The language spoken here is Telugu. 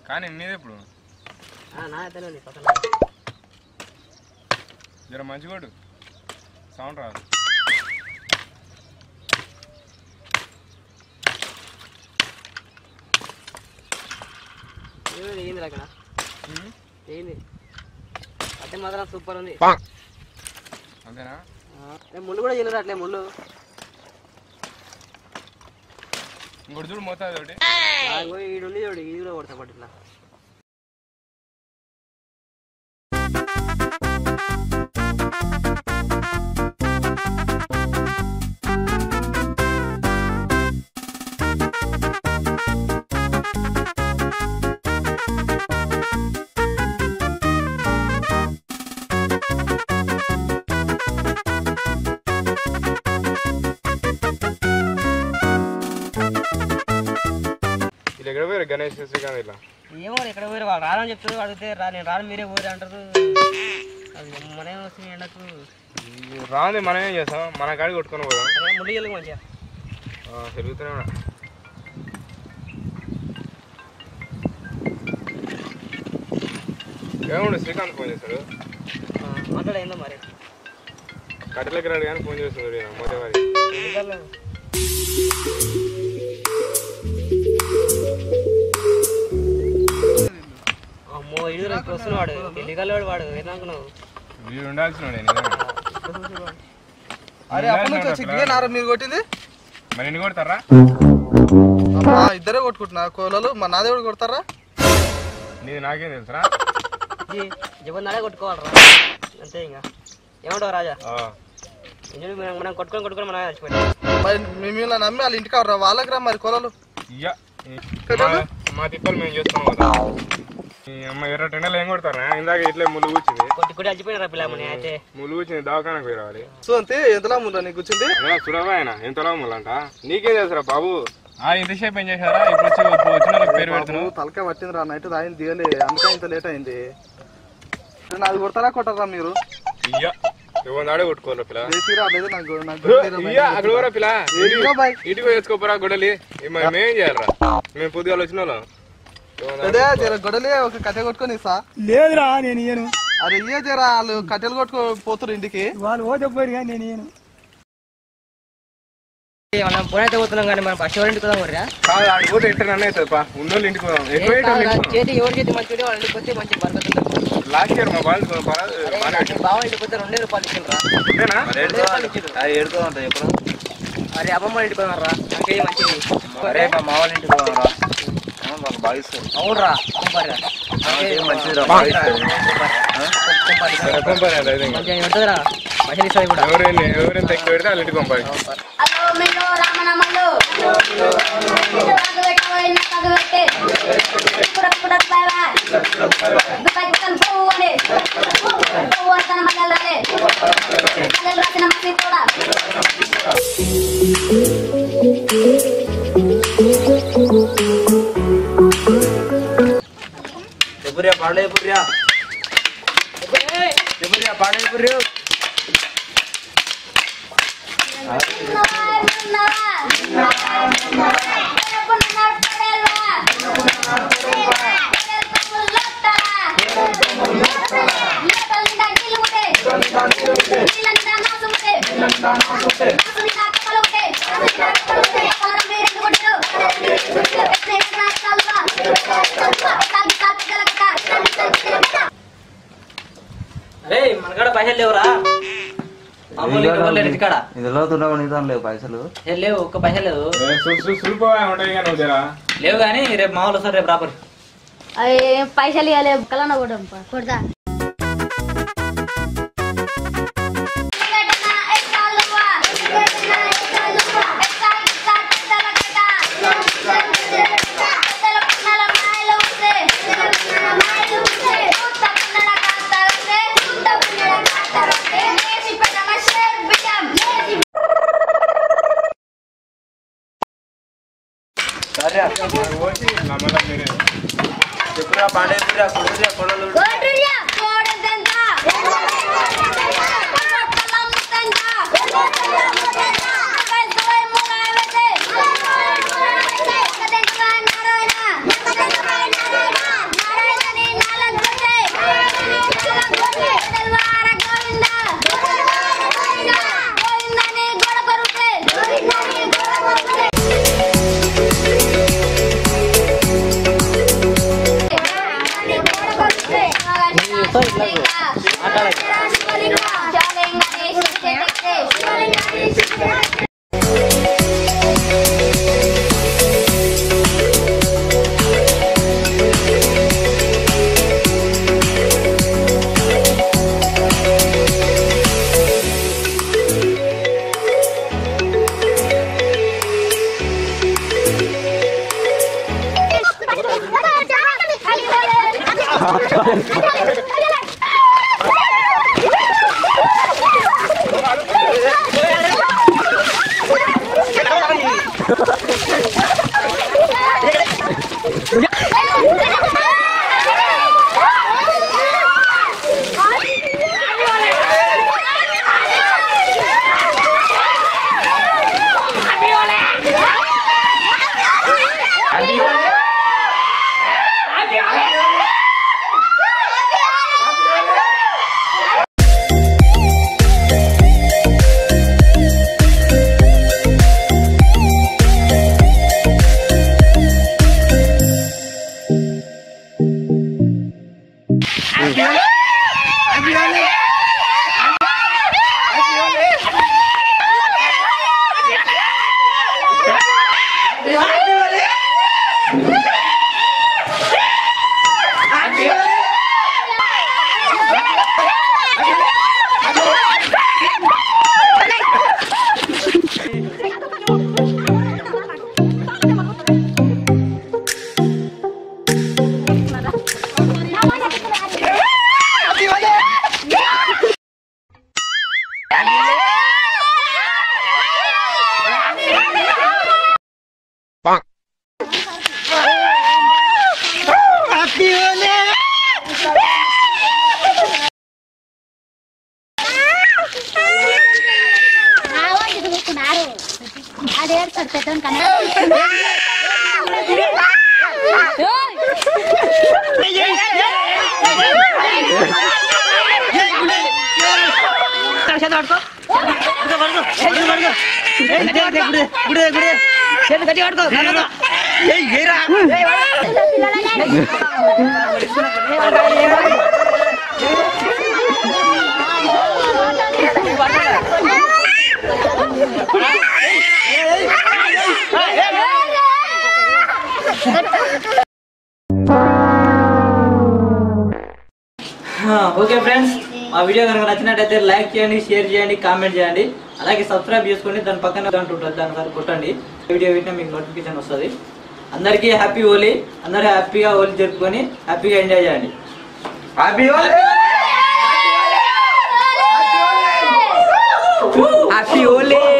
కానీ నీది ఇప్పుడు జర మంచి కొడు సౌండ్ రాదు అక్కడ ఏంది అట్టే మాత్రం సూపర్ ఉంది అంతేనా ముళ్ళు కూడా చేయలేరు అట్లే ముళ్ళు ఇంకోటి చూడు మోతాదు ఒకటి ఈడుండి చూడు ఇది కూడా కొడతా పట్టు ఇట్లా గణేష్ శ్రీకాంత్ ఇట్లా ఏమో ఎక్కడ పోయారు వాళ్ళు రాని చెప్తారు అడిగితే నేను రాను మీరే పోయారు అంటారు మనమే వస్తుంది ఎండకు రాని మనం ఏం చేస్తాం మన కాడికి కొట్టుకొని పోదాం ముళ్ళు వెళ్ళి మంచిగా తిరుగుతూనే ఉన్నా ఏముండు శ్రీకాంత్ ఫోన్ చేస్తాడు మాట్లాడైందా మరి కట్టెలకి రాడు కానీ ఫోన్ చేస్తున్నాడు మొదటి అమ్మో ఇడు రేపు వస్తున్నాడు ఎల్లిగల్లాడు వాడు ఏమనుకున్నావు వీడు ఉండాల్సిన మీరు కొట్టింది మరి ఎన్ని కొడతారా ఇద్దరే కొట్టుకుంటున్నా కోలలు మా నాదే కూడా కొడతారా నీది నాకేం తెలుసురా జబన్నాడే కొట్టుకోవాలరా అంతే ఇంకా ఏమంటావు రాజా మనం కొట్టుకొని మనం చచ్చిపోయాం మరి మిమ్మల్ని నమ్మి వాళ్ళ ఇంటికి రా వాళ్ళకి రా మరి కోలలు మా తిప్పలు మేము చేస్తాం కదా అమ్మ ఎర్ర టెండలు ఏం కొడతారా ఇందాక ఇట్లే ముళ్ళు కూర్చుంది కొట్టి అచ్చిపోయినారా పిల్లమని అయితే ముళ్ళు కూర్చుంది దవాఖానకు పోయి రావాలి సో అంతే ఎంతలా ముళ్ళ నీకు కూర్చుంది చూడవా ఆయన ఎంతలా ముళ్ళంట నీకేం చేస్తారా బాబు ఇంతసేపు ఏం చేశారా ఇప్పుడు వచ్చిన పేరు పెడుతున్నావు తలకే పట్టింది రా నైట్ దాని దిగలే అందుకే ఇంత లేట్ అయింది నాది కొడతారా కొట్టారా మీరు ఆడే కొట్టుకోరా పిల్ల పిల్ల ఇంటికి వేసుకోపోరా గొడవలి మేమేం చేయాలరా మేము పొద్దుగాలు వచ్చిన వాళ్ళం గొడవలే ఒక కట్టె కొట్టుకొని ఇస్తా లేదురా నేను ఇయ్యను అరే ఇయ్యే జరా వాళ్ళు కట్టెలు కొట్టుకోపోతారు ఇంటికి వాళ్ళు పోతే కానీ నేను ఇయ్యను మనం పోనైతే పోతున్నాం కానీ మనం ఫస్ట్ ఇంటికి పోదాం పోతే ఎట్టనన్నా అవుతుంది ఉన్నోళ్ళు ఇంటికి పోదాం చేతి ఎవరి చేతి మంచి వాళ్ళ ఇంటికి పోతే మంచి బరకతుంది లాస్ట్ ఇయర్ మా బావ ఇంటికి పోతే 2 రూపాయలు ఇచ్చిండ్రా ఎప్పుడు అరే అమ్మమ్మ ఇంటికి పోదాంరా నాకే మంచిది అరే మా మావాళ్ళ ఇంటికి పోదాంరా మాకు బాగిస్తారు అవునరా మంచిదిరా ఉంటుందిరా మసలి ఇస్తుంది కూడా ఎవరైనా తక్కువ పెడితే వాళ్ళ ఇంటికి పంపాలి ఎప్పుర్యా పాడే ఎప్పుర్యా పాడే ఎప్పుర్యా మనకాడ పైసలు లేవురా ఇదిలో తుండగా లేవు పైసలు లేవు ఒక్క పైసలు లేవు కానీ రేపు మా వాళ్ళు వస్తారు రేపు రాపరు పైసలు ఇవ్వలేవు కలన కొడతా ఎప్పుడా పాడే ఎప్పుడా కొడలు ఓకే ఫ్రెండ్స్, మా వీడియో కనుక నచ్చినట్టయితే లైక్ చేయండి, షేర్ చేయండి, కామెంట్ చేయండి. అలాగే సబ్స్క్రైబ్ చేసుకోండి. దాని పక్కన గంట ఉంటుంది, దానిసారి కొట్టండి. వీడియో పెట్టినా మీకు నోటిఫికేషన్ వస్తుంది. అందరికీ హ్యాపీ హోలీ. అందరూ హ్యాపీగా హోలీ జరుపుకొని హ్యాపీగా ఎంజాయ్ చేయండి. Happy happy Holi.